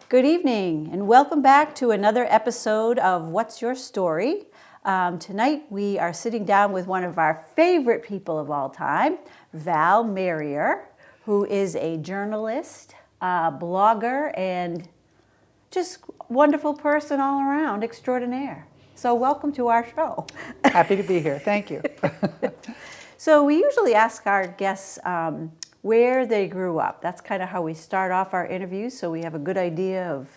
Good evening and welcome back to another episode of What's Your Story? Tonight we are sitting down with one of our favorite people of all time, Val Marier, who is a journalist, blogger, and just wonderful person all around, extraordinaire. So welcome to our show. Happy to be here. Thank you. So we usually ask our guests where they grew up. That's kind of how we start off our interviews, so we have a good idea of,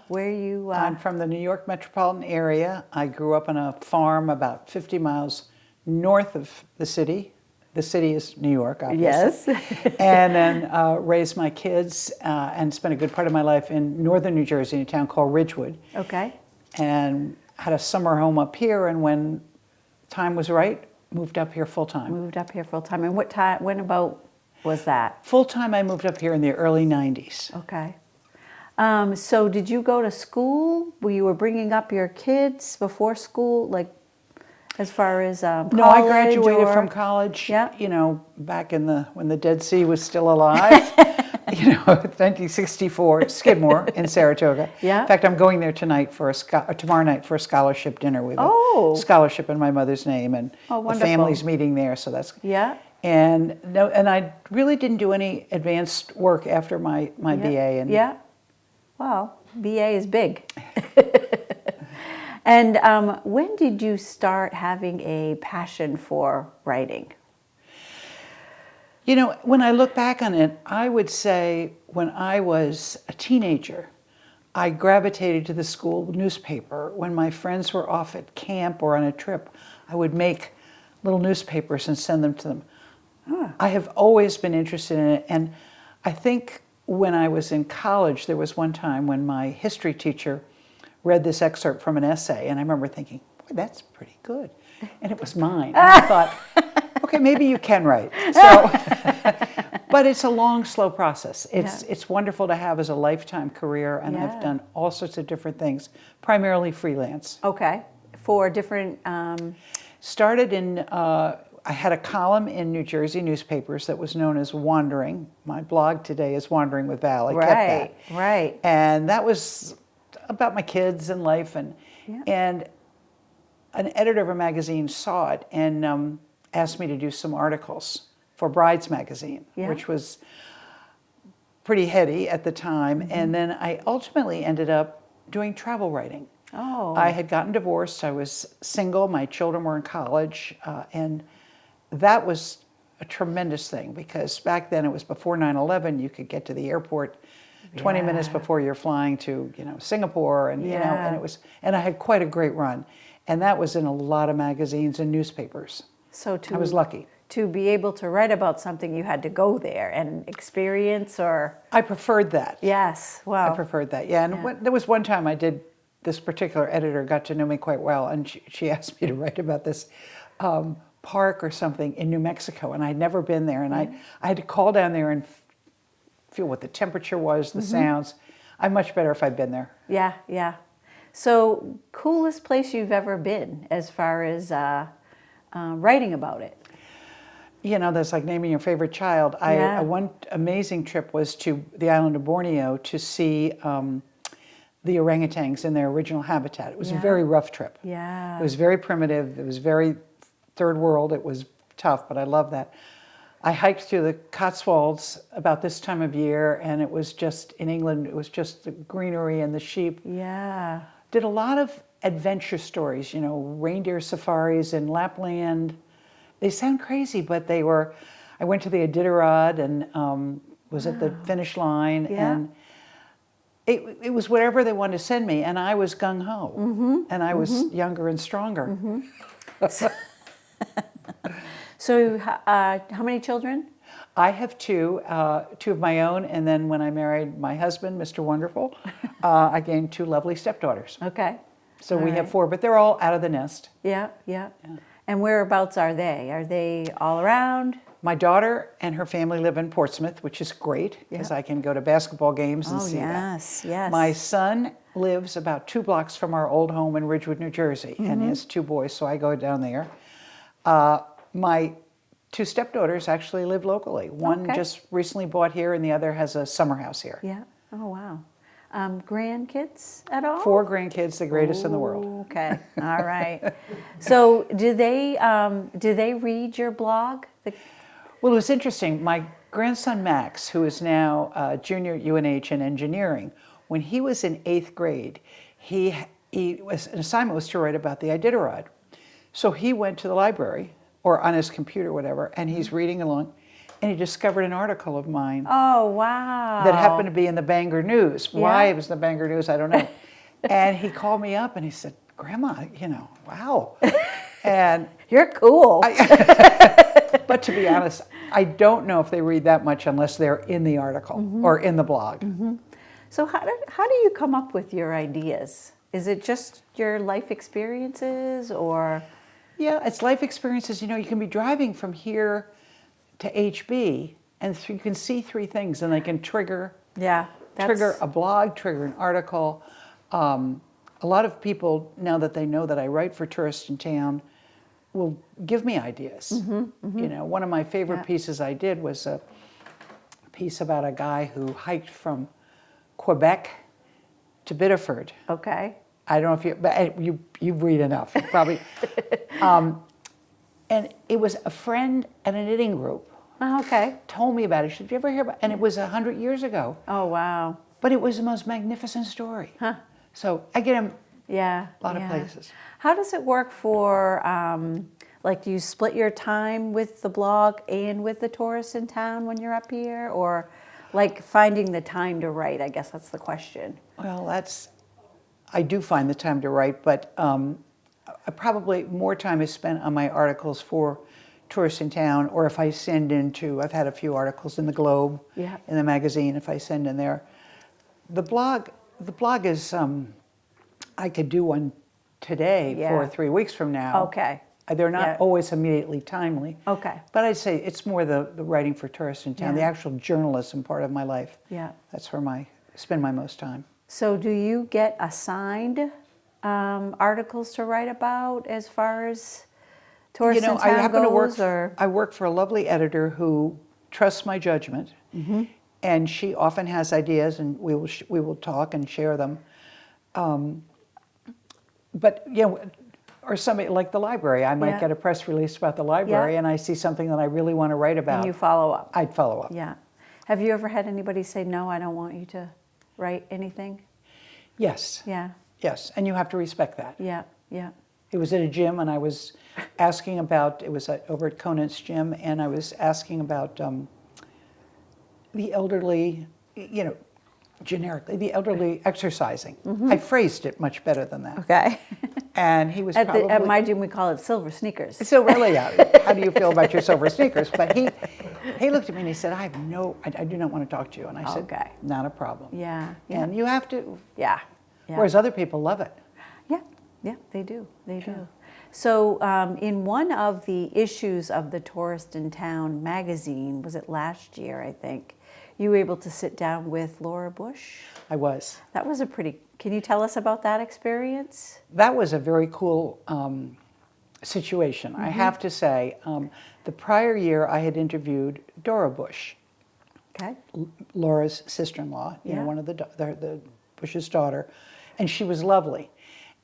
where you... I'm from the New York metropolitan area. I grew up on a farm about 50 miles north of the city. The city is New York, obviously. Yes. And then raised my kids and spent a good part of my life in northern New Jersey in a town called Ridgewood. Okay. And had a summer home up here, and when time was right, moved up here full time. Moved up here full time. And when about was that? Full time, I moved up here in the early 90s. Okay. So did you go to school? You were bringing up your kids before school, like as far as college? No, I graduated from college, back in when the Dead Sea was still alive. 1964, Skidmore in Saratoga. Yeah. In fact, I'm going there tomorrow night for a scholarship dinner. We have a scholarship in my mother's name, and the family's meeting there. So that's And I really didn't do any advanced work after my BA. And wow, BA is big. And when did you start having a passion for writing? When I look back on it, I would say when I was a teenager, I gravitated to the school newspaper. When my friends were off at camp or on a trip, I would make little newspapers and send them to them. I have always been interested in it, and I think when I was in college, there was one time when my history teacher read this excerpt from an essay, and I remember thinking, boy, that's pretty good. And it was mine. And I thought, okay, maybe you can write. So, but it's a long, slow process. It's wonderful to have as a lifetime career, and I've done all sorts of different things, primarily freelance. Okay, for different... Started in, I had a column in New Jersey newspapers that was known as Wandering. My blog today is Wandering with Val. I kept that. Right. And that was about my kids and life, and an editor of a magazine saw it and asked me to do some articles for Brides magazine, which was pretty heady at the time. And then I ultimately ended up doing travel writing. I had gotten divorced. I was single. My children were in college, and that was a tremendous thing because back then it was before 9/11. You could get to the airport 20 minutes before you're flying to Singapore, and and I had quite a great run, and that was in a lot of magazines and newspapers. So I was lucky to be able to write about something. You had to go there and experience, or I preferred that. Yes, wow, I preferred that. And there was one time I did. This particular editor got to know me quite well, and she asked me to write about this park or something in New Mexico, and I'd never been there, and I had to call down there and feel what the temperature was, the sounds. I'm much better if I'd been there. Yeah. So, coolest place you've ever been as far as writing about it? That's like naming your favorite child. One amazing trip was to the island of Borneo to see the orangutans in their original habitat. It was a very rough trip. Yeah. It was very primitive. It was very third world. It was tough, but I love that. I hiked through the Cotswolds about this time of year, and it was just, in England, it was just the greenery and the sheep. Yeah. Did a lot of adventure stories, reindeer safaris in Lapland. They sound crazy, but they were, I went to the Iditarod and was at the finish line, and it was whatever they wanted to send me, and I was gung-ho, and I was younger and stronger. So how many children? I have two of my own, and then when I married my husband, Mr. Wonderful, I gained two lovely stepdaughters. Okay. So we have four, but they're all out of the nest. Yeah. And whereabouts are they? Are they all around? My daughter and her family live in Portsmouth, which is great because I can go to basketball games and see that. Yes. My son lives about 2 blocks from our old home in Ridgewood, New Jersey, and he has 2 boys, so I go down there. My 2 stepdaughters actually live locally. One just recently bought here, and the other has a summer house here. Yeah. Oh, wow. Grandkids at all? 4 grandkids, the greatest in the world. Okay, all right. So do they read your blog? Well, it was interesting. My grandson Max, who is now a junior at UNH in engineering, when he was in 8th grade, an assignment was to write about the Iditarod. So he went to the library, or on his computer, whatever, and he's reading along, and he discovered an article of mine Oh, wow. that happened to be in the Bangor News. Why Yeah. it was in the Bangor News, I don't know. And he called me up and he said, Grandma, wow. And You're cool. but to be honest, I don't know if they read that much unless they're in the article or in the blog. So how do you come up with your ideas? Is it just your life experiences or? Yeah, it's life experiences. You can be driving from here to HB and you can see 3 things and they can trigger a blog, trigger an article. A lot of people, now that they know that I write for Tourists in Town, will give me ideas. One of my favorite pieces I did was a piece about a guy who hiked from Quebec to Biddeford. Okay. I don't know if you read enough, probably. And it was a friend at a knitting group. Oh, okay. Told me about it. She said, "Did you ever hear about?" And it was 100 years ago. Oh, wow. But it was the most magnificent story. Huh. So I get them Yeah. a lot of places. How does it work for, do you split your time with the blog and with the tourists in town when you're up here? Or finding the time to write, I guess that's the question. Well, I do find the time to write, but probably more time is spent on my articles for Tourists in Town, or if I send I've had a few articles in the Globe, in the magazine, if I send in there. The blog is, I could do one today for 3 weeks from now. Okay. They're not always immediately timely. Okay. But I'd say it's more the writing for Tourists in Town, the actual journalism part of my life. Yeah. That's where I spend my most time. So do you get assigned articles to write about as far as Tourists in Town goes? I work for a lovely editor who trusts my judgment, and she often has ideas, and we will talk and share them. But or somebody like the library, I might get a press release about the library, and I see something that I really want to write about. And you follow up. I'd follow up. Yeah. Have you ever had anybody say, "No, I don't want you to write anything"? Yes. Yeah. Yes, and you have to respect that. Yeah. Yeah. It was at a gym, and I was asking about, it was over at Conant's gym, and I was asking about the elderly, generically, the elderly exercising. I phrased it much better than that. Okay. And he was probably... At my gym, we call it silver sneakers. So really, how do you feel about your silver sneakers? But he looked at me and he said, I do not want to talk to you. And I said, Okay. Not a problem. Yeah. And you have to. Yeah. Yeah. Whereas other people love it. Yeah. Yeah, they do. They do. So in one of the issues of the Tourist in Town magazine, was it last year, I think, you were able to sit down with Laura Bush? I was. That was can you tell us about that experience? That was a very cool situation. I have to say, the prior year I had interviewed Dora Bush, Okay. Laura's sister-in-law, one of the Bush's daughter, and she was lovely.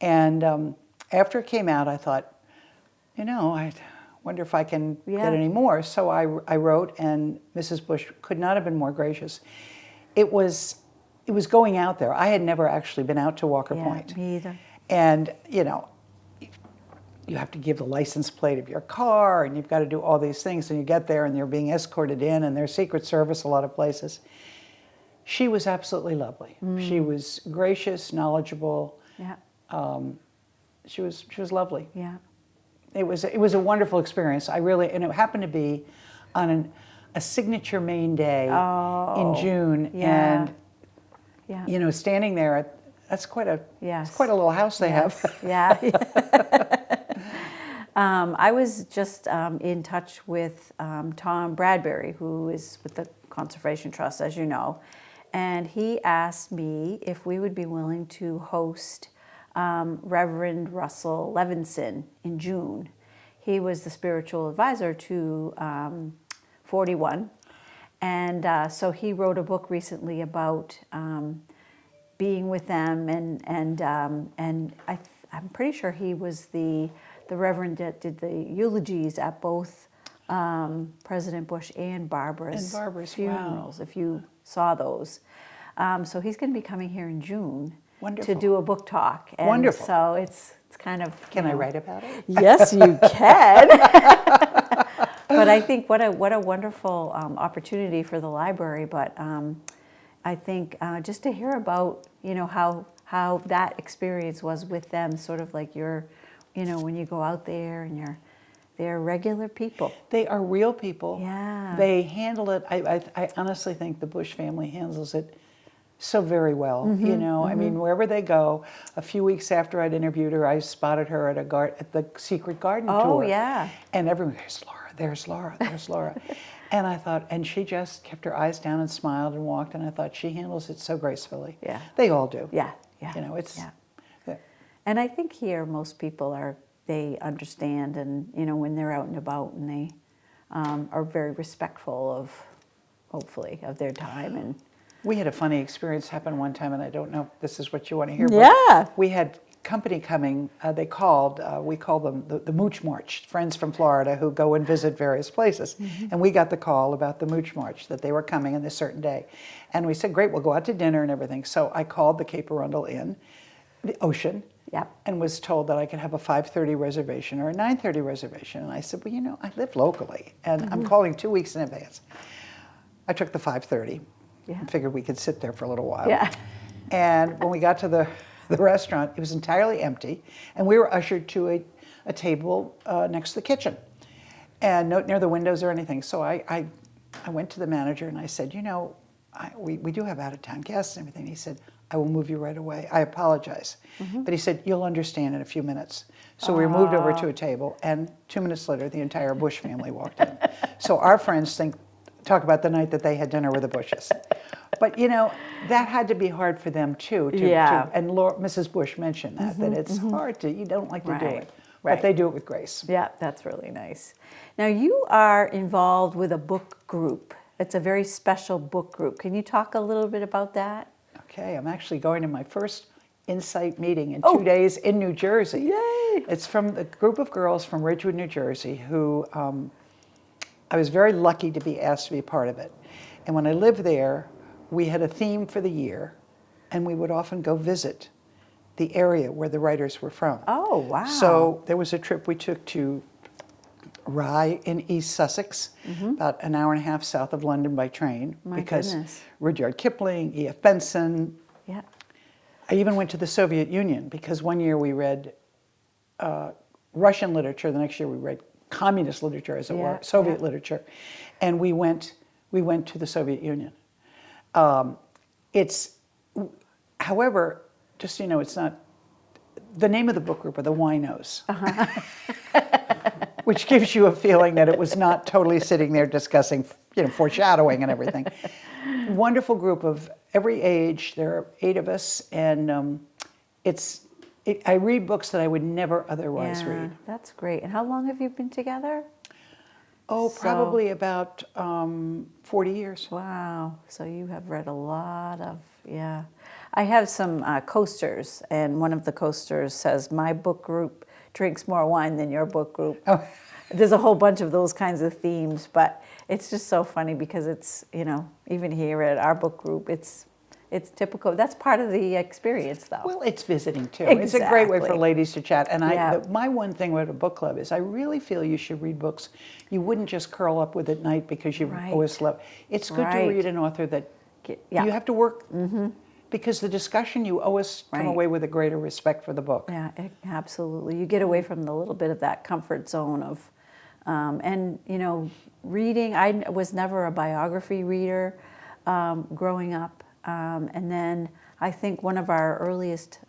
And after it came out, I thought, I wonder if I can get any more. So I wrote, and Mrs. Bush could not have been more gracious. It was going out there. I had never actually been out to Walker Point. Me either. And, you have to give the license plate of your car, and you've got to do all these things, and you get there, and you're being escorted in, and there's Secret Service a lot of places. She was absolutely lovely. She was gracious, knowledgeable. Yeah. She was lovely. Yeah. It was a wonderful experience. And it happened to be on a signature Maine day in June, and standing there, that's quite a little house they have. Yeah. I was just in touch with Tom Bradbury, who is with the Conservation Trust, as you know, and he asked me if we would be willing to host Reverend Russell Levinson in June. He was the spiritual advisor to 41, And so he wrote a book recently about being with them, and I'm pretty sure he was the reverend that did the eulogies at both President Bush and Barbara's funerals, wow. if you saw those. So he's going to be coming here in June Wonderful. to do a book talk. And Wonderful. so it's kind of... Can I write about it? Yes, you can. But I think what a wonderful opportunity for the library. But I think just to hear about, how that experience was with them, sort of like when you go out there and they're regular people. They are real people. Yeah. They handle it. I honestly think the Bush family handles it so very well. I mean, wherever they go. A few weeks after I'd interviewed her, I spotted her at the Secret Garden tour. Oh, yeah. And everyone, there's Laura. And I thought, and she just kept her eyes down and smiled and walked, and I thought, she handles it so gracefully. Yeah. They all do. Yeah. It's... Yeah. And I think here most people they understand, and when they're out and about, and they are very respectful of, hopefully, of their time. And we had a funny experience happen one time, and I don't know if this is what you want to hear. Yeah. But we had company coming. They called. We call them the Mooch March. Friends from Florida who go and visit various places. And we got the call about the Mooch March, that they were coming on this certain day, and we said, "Great, we'll go out to dinner and everything." So I called the Cape Arundel Inn, the Ocean. Yep. And was told that I could have a 5:30 reservation or a 9:30 reservation. And I said, well, I live locally, and I'm calling 2 weeks in advance. I took the 5:30 and figured we could sit there for a little while. Yeah. And when we got to the restaurant, it was entirely empty, and we were ushered to a table next to the kitchen, and not near the windows or anything. So I went to the manager and I said, we do have out-of-town guests and everything. He said, I will move you right away. I apologize. But he said, you'll understand in a few minutes. So we were moved over to a table, and 2 minutes later, the entire Bush family walked in. So our friends talk about the night that they had dinner with the Bushes. But, that had to be hard for them, too. And Mrs. Bush mentioned that it's hard you don't like to do it. But they do it with grace. Yeah, that's really nice. Now, you are involved with a book group. It's a very special book group. Can you talk a little bit about that? Okay, I'm actually going to my first Insight meeting in 2 days in New Jersey. Yay! It's from a group of girls from Ridgewood, New Jersey, who I was very lucky to be asked to be a part of it. And when I lived there, we had a theme for the year, and we would often go visit the area where the writers were from. Oh, wow. So there was a trip we took to Rye in East Sussex, about an hour and a half south of London by train. My goodness. Rudyard Kipling, E.F. Benson. Yeah. I even went to the Soviet Union because one year we read Russian literature, the next year we read communist literature, as it were, Soviet literature, and we went to the Soviet Union. However, just so you know, it's not, the name of the book group are the Winos, which gives you a feeling that it was not totally sitting there discussing, foreshadowing and everything. Wonderful group of every age. There are 8 of us, and I read books that I would never otherwise read. That's great. And how long have you been together? Oh, probably about 40 years. Wow. So you have read a lot of, I have some coasters, and one of the coasters says, my book group drinks more wine than your book group. Oh. There's a whole bunch of those kinds of themes, but it's just so funny because it's, even here at our book group, it's typical. That's part of the experience, though. Well, it's visiting, too. Exactly. It's a great way for ladies to chat. And my one thing with a book club is I really feel you should read books you wouldn't just curl up with at night because you always love. It's good to read an author that you have to work, because the discussion, you always come away with a greater respect for the book. Yeah, absolutely. You get away from the little bit of that comfort zone of, reading. I was never a biography reader growing up. And then I think one of our earliest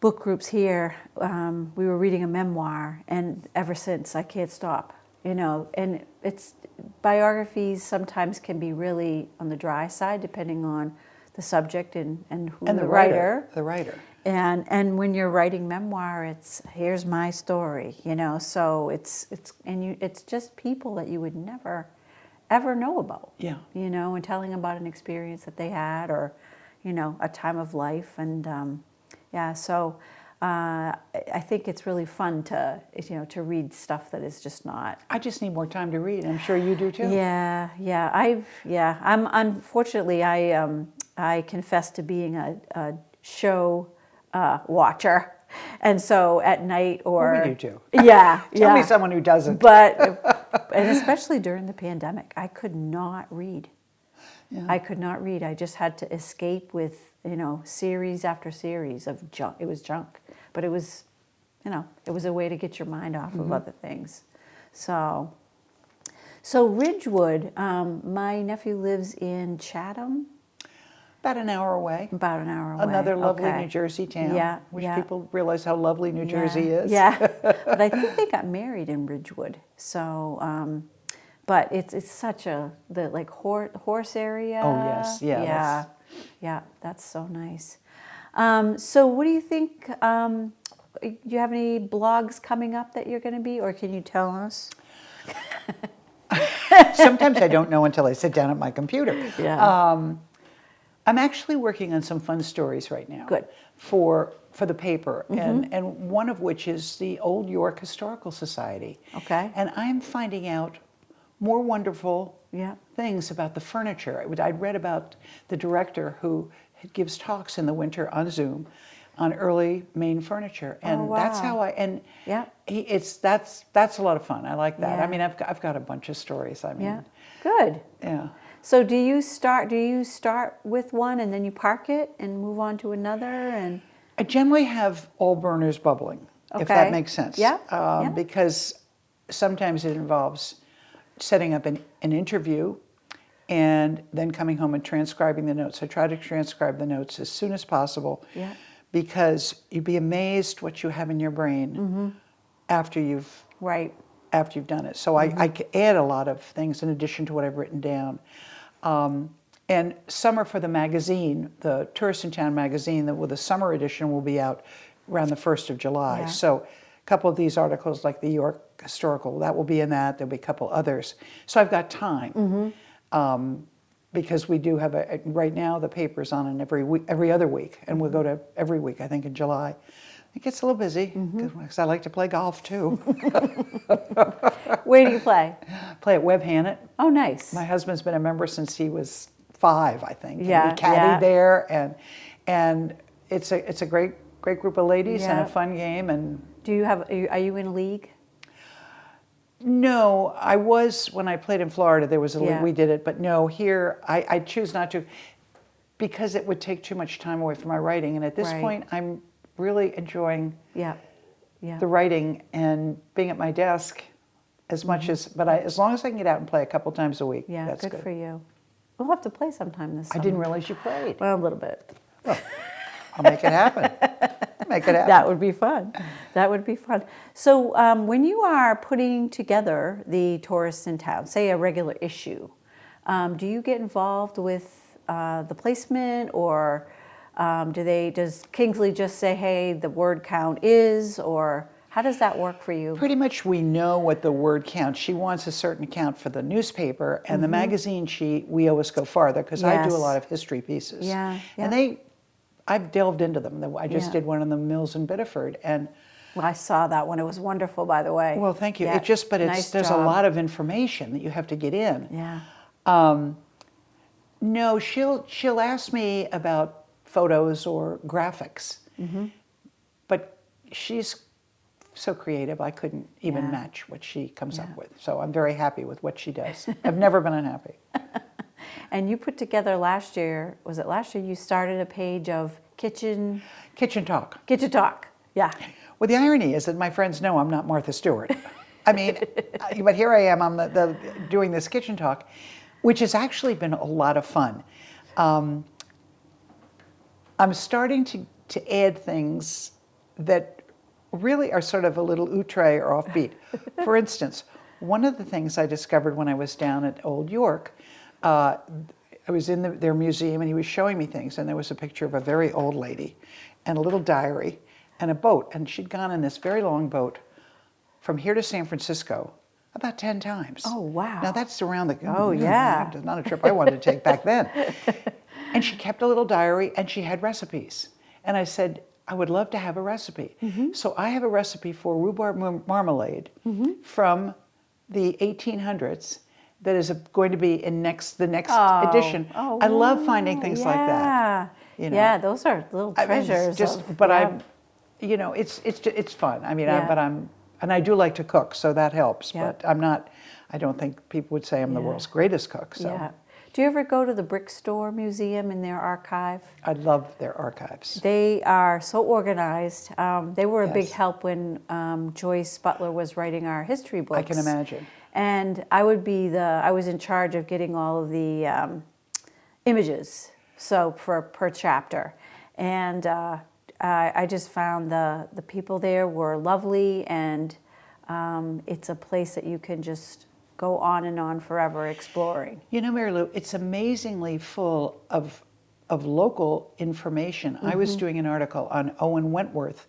book groups here, we were reading a memoir, and ever since I can't stop, and biographies sometimes can be really on the dry side depending on the subject and who the writer. The writer. And when you're writing memoir, it's here's my story, so it's just people that you would never ever know about. Yeah. You know, and telling about an experience that they had, or, you know, a time of life. And yeah, so I think it's really fun to, you know, to read stuff that is just not. I just need more time to read. I'm sure you do too. Yeah, I'm unfortunately I confess to being a show watcher, and so at night or Well, we do too. Yeah, Tell me someone who doesn't. But and especially during the pandemic, I could not read. Yeah. I could not read. I just had to escape with, you know, series after series of junk. It was junk, but it was, you know, it was a way to get your mind off of other things. So Ridgewood, my nephew lives in Chatham. About an hour away. About an hour away. Another lovely Okay. New Jersey town. Yeah, Which yeah. people realize how lovely New Jersey is. Yeah, but I think they got married in Ridgewood. So, but it's such the like horse area. Oh, yes. Yeah, Yeah, that's so nice. So what do you think? Do you have any blogs coming up that you're going to be, or can you tell us? Sometimes I don't know until I sit down at my computer. Yeah. I'm actually working on some fun stories right now. Good. For the paper, and one of which is the Old York Historical Society. Okay. And I'm finding out more wonderful Yeah. things about the furniture. I'd read about the director who gives talks in the winter on Zoom on early Maine furniture, and that's wow. how I Yeah. that's a lot of fun. I like that. Yeah. I mean, I've got a bunch of stories. I mean, Yeah. Good. yeah. So do you start with one and then you park it and move on to another? And I generally have all burners bubbling, if Okay. that makes sense. Yeah, yeah. Because sometimes it involves setting up an interview and then coming home and transcribing the notes. I try to transcribe the notes as soon as possible, Yeah. because you'd be amazed what you have in your brain after you've right. done it. So I add a lot of things in addition to what I've written down. And summer for the magazine, the Tourist in Town magazine, the summer edition will be out around the 1st of July. Yeah. So a couple of these articles, like the York Historical, that will be in that. There'll be a couple others. So I've got time. Because we do have right now the paper's on in every other week, and we'll go to every week, I think, in July. It gets a little busy, because I like to play golf too. Where do you play? Play at Webb Hannett. Oh, nice. My husband's been a member since he was 5, I think. And Yeah, we caddied yeah. there, and it's a great group of ladies and Yeah. a fun game. And Are you in a league? no, I was when I played in Florida. There was a league, Yeah. we did it, but no, here I choose not to, because it would take too much time away from my writing. And at this Right. point, I'm really enjoying Yeah. Yeah. the writing and being at my desk as much as, but as long as I can get out and play a couple times a week, Yeah, that's good good. for you. We'll have to play sometime this I summer. didn't realize you played. Well, a little bit. I'll make it happen. Make it happen. That would be fun. That would be fun. So when you are putting together the Tourists in Town, say a regular issue, do you get involved with the placement, or does Kingsley just say, hey, the word count is, or how does that work for you? Pretty much we know what the word count. She wants a certain count for the newspaper, and the magazine we always go farther, because I do a Yes. lot of history pieces. Yeah, yeah. And I've delved into them. I just Yeah. did one on the mills in Biddeford, and Well, I saw that one. It was wonderful, by the way. well, thank you. Yeah, nice There's job. a lot of information that you have to get in. Yeah. No, she'll ask me about photos or graphics, but she's so creative. I couldn't even Yeah. match what she comes Yeah. up with. So I'm very happy with what she does. I've never been unhappy. And you put together last year, was it last year, you started a page of kitchen Kitchen talk. Yeah. Well, the irony is that my friends know I'm not Martha Stewart. I mean, but here I am. I'm doing this kitchen talk, which has actually been a lot of fun. I'm starting to add things that really are sort of a little outre or offbeat. For instance, one of the things I discovered when I was down at Old York, I was in their museum, and he was showing me things, and there was a picture of a very old lady and a little diary and a boat, and she'd gone in this very long boat from here to San Francisco. about 10 times. Oh, wow. Now that's around the, Oh, yeah. That's not a trip I wanted to take back then. And she kept a little diary and she had recipes. And I said, I would love to have a recipe. So I have a recipe for rhubarb marmalade from the 1800s that is going to be in the next edition. Oh, I love finding things like that. You know? Yeah, those are little I mean, treasures. but it's fun. I mean, and I do like to cook, so that helps. Yeah. But I don't think people would say I'm the world's greatest cook. So Yeah. Do you ever go to the Brick Store Museum in their archive? I love their archives. They are so organized. They were a big Yes. help when Joyce Butler was writing our history books. I can imagine. And I was in charge of getting all of the images, so per chapter. And I just found the people there were lovely, and it's a place that you can just go on and on forever exploring. You know, Mary Lou, it's amazingly full of local information. I was doing an article on Owen Wentworth,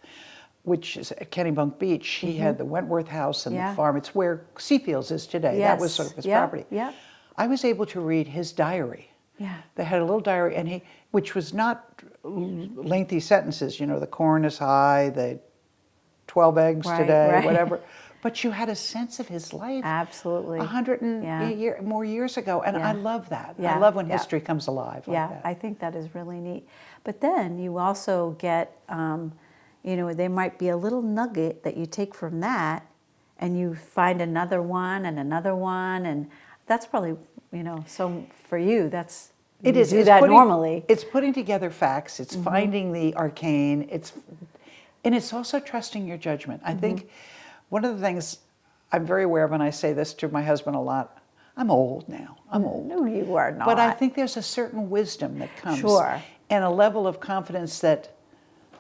which is at Kennebunk Beach. He had the Wentworth house and the farm. It's where Seafields is today. That was sort of his property. Yeah. I was able to read his diary. Yeah. They had a little diary, and which was not lengthy sentences. You know, the corn is high, the 12 eggs today, whatever. But you had a sense of his life. Absolutely. 100 more years ago, and I love that. I love when history comes alive like that. I think that is really neat. But then you also get, there might be a little nugget that you take from that, and you find another one, and that's probably, so for you, that's, you do that normally. It's putting together facts, it's finding the arcane, and it's also trusting your judgment. I think one of the things I'm very aware of, and I say this to my husband a lot, I'm old now. I'm old. No, you are not. But I think there's a certain wisdom that comes. Sure. And a level of confidence that,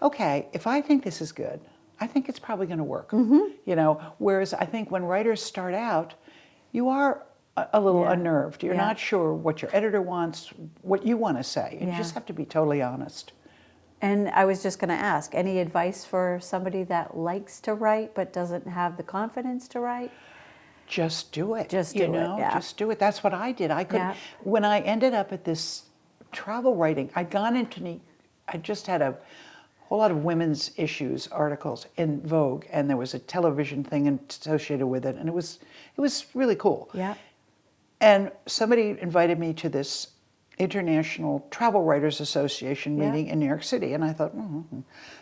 okay, if I think this is good, I think it's probably going to work. Whereas I think when writers start out, you are a little unnerved. You're not sure what your editor wants, what you want to say. And you just have to be totally honest. And I was just going to ask, any advice for somebody that likes to write but doesn't have the confidence to write? Just do it. Just do it. Just do it. That's what I did. I could. When I ended up at this travel writing, I just had a whole lot of women's issues articles in Vogue, and there was a television thing associated with it, and it was really cool. Yeah. And somebody invited me to this International Travel Writers Association meeting in New York City, and I thought,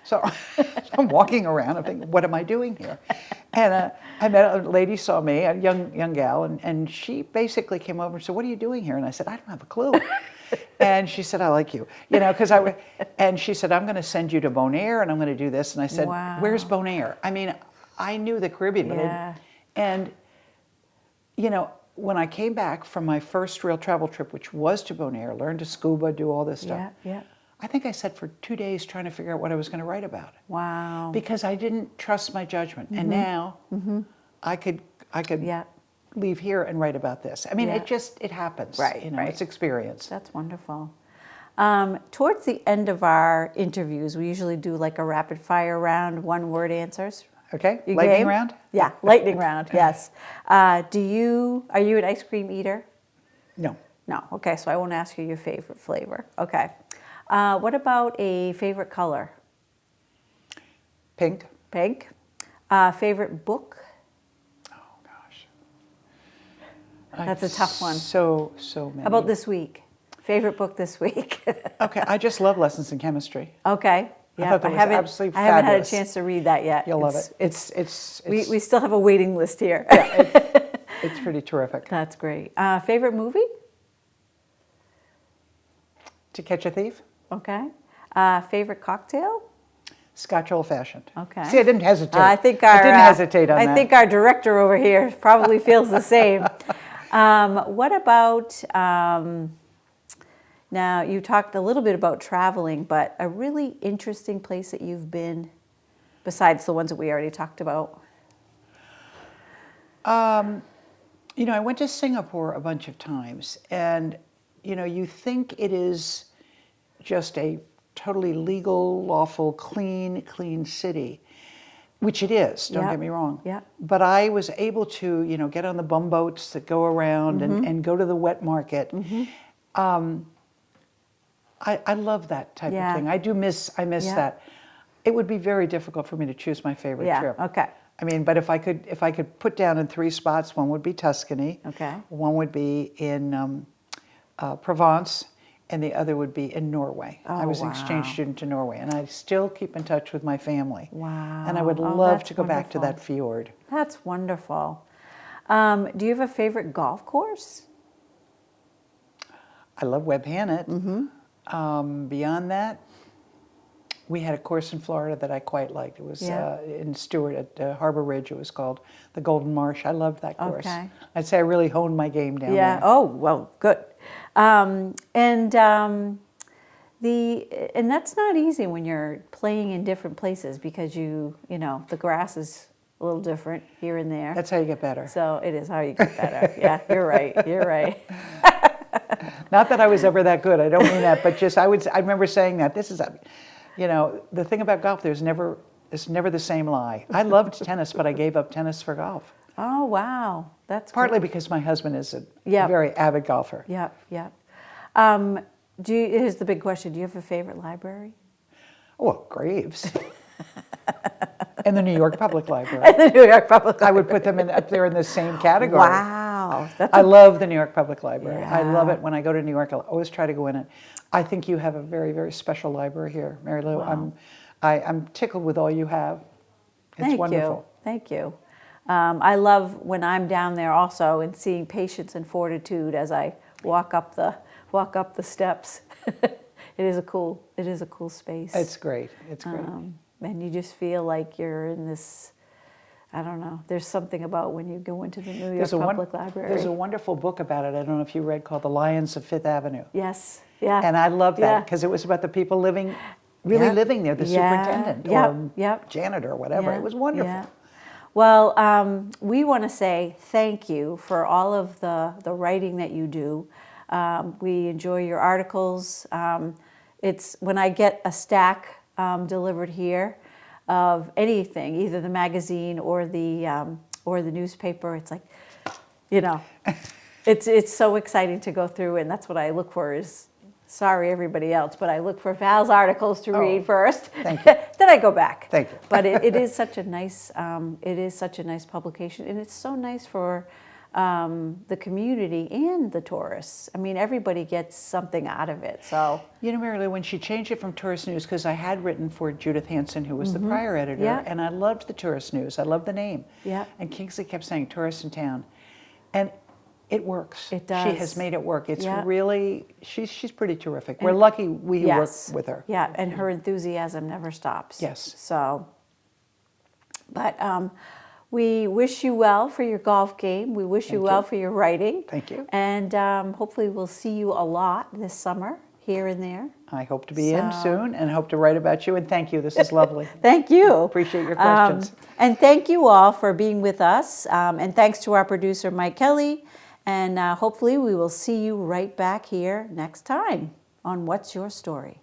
so I'm walking around, I'm thinking, what am I doing here? And I met a lady, saw me, a young gal, and she basically came over and said, what are you doing here? And I said, I don't have a clue. And she said, I like you, and she said, I'm going to send you to Bonaire, and I'm going to do this. And I said, where's Bonaire? I mean, I knew the Caribbean, but when I came back from my first real travel trip, which was to Bonaire, learned to scuba, do all this stuff, I think I sat for 2 days trying to figure out what I was going to write about. Wow. Because I didn't trust my judgment. And now I could leave here and write about this. I mean, it happens. Right. It's experience. That's wonderful. Towards the end of our interviews, we usually do like a rapid fire round, 1-word answers. Okay, lightning round? Yeah, lightning round, yes. Are you an ice cream eater? No. No, okay, so I won't ask you your favorite flavor. Okay. What about a favorite color? Pink. Pink. Favorite book? Oh, gosh. That's a tough one. So many. How about this week? Favorite book this week? Okay, I just love Lessons in Chemistry. Okay. I thought that was absolutely fabulous. I haven't had a chance to read that yet. You'll love it. We still have a waiting list here. It's pretty terrific. That's great. Favorite movie? To Catch a Thief. Okay. Favorite cocktail? Scotch Old Fashioned. Okay. See, I didn't hesitate. I didn't hesitate on that. I think our director over here probably feels the same. What about... Now, you talked a little bit about traveling, but a really interesting place that you've been, besides the ones that we already talked about? I went to Singapore a bunch of times, and, you think it is just a totally legal, lawful, clean city. which it is, don't Yep. get me wrong. Yep. But I was able to, get on the bum boats that go around and go to the wet market. I love that type Yeah. of thing. I miss Yeah. that. It would be very difficult for me to choose my favorite Yeah, trip. okay. I mean, but if I could put down in 3 spots, one would be Tuscany. Okay. One would be in Provence, and the other would be in Norway. I Oh, was an exchange wow. student to Norway, and I still keep in touch with my family. Wow. And I would Oh, love that's to go back to wonderful. that fjord. That's wonderful. Do you have a favorite golf course? I love Webb Hannett. Beyond that, we had a course in Florida that I quite liked. It was Yeah. in Stewart at Harbor Ridge. It was called the Golden Marsh. I loved that course. Okay. I'd say I really honed my game down Yeah. there. Oh, well, good. And that's not easy when you're playing in different places because the grass is a little different here and there. That's how you get better. So it is how you get better. Yeah, you're right. You're right. Not that I was ever that good. I don't mean that, but just I remember saying that this is the thing about golf. It's never the same lie. I loved tennis, but I gave up tennis for golf. Oh, wow. That's Partly cool. because my husband is a Yep. very avid golfer. Yep, yep. Here's the big question. Do you have a favorite library? Well, Graves. And the New York Public Library. The New York Public I Library. would put them up there in the same category. Wow. I love the New York Public Library. I love Yeah. it. When I go to New York, I'll always try to go in it. I think you have a very, very special library here, Mary Lou. Wow. I'm tickled with all you have. It's Thank wonderful. you. Thank you. I love when I'm down there also and seeing patience and fortitude as I walk up the steps. It is a cool space. It's great. It's great. And you just feel like you're in this, I don't know, there's something about when you go into the New York Public Library. There's a wonderful book about it. I don't know if you read, called The Lions of Fifth Avenue. Yes, yeah. And I love that Yeah. because it was about the people really Yeah. living there, the Yeah. superintendent Yep. or Yep. janitor or whatever. Yeah. It was wonderful. Yeah. Well, we want to say thank you for all of the writing that you do. We enjoy your articles. It's when I get a stack delivered here of anything, either the magazine or the newspaper. It's like, it's so exciting to go through, and that's what I look for. Is sorry everybody else, but I look for Val's articles to read first. Thank you. Then I go back. Thank you. But it is such a nice publication, and it's so nice for the community and the tourists. I mean, everybody gets something out of it. So Mary Lou, when she changed it from Tourist News, because I had written for Judith Hansen, who was the prior editor, Yeah. and I loved the Tourist News. I loved the name. Yeah. And Kingsley kept saying Tourist in Town. And it works. It does. She has made it work. It's Yeah. really, she's pretty terrific. We're lucky we work with her. Yeah, and her enthusiasm never stops. Yes. So, but we wish you well for your golf game. We wish you well for your writing. Thank you. And hopefully we'll see you a lot this summer, here and there. I hope to be in soon and hope to write about you. And thank you. This is lovely. Thank you. Appreciate your questions. And thank you all for being with us. And thanks to our producer, Mike Kelly. And hopefully we will see you right back here next time on What's Your Story?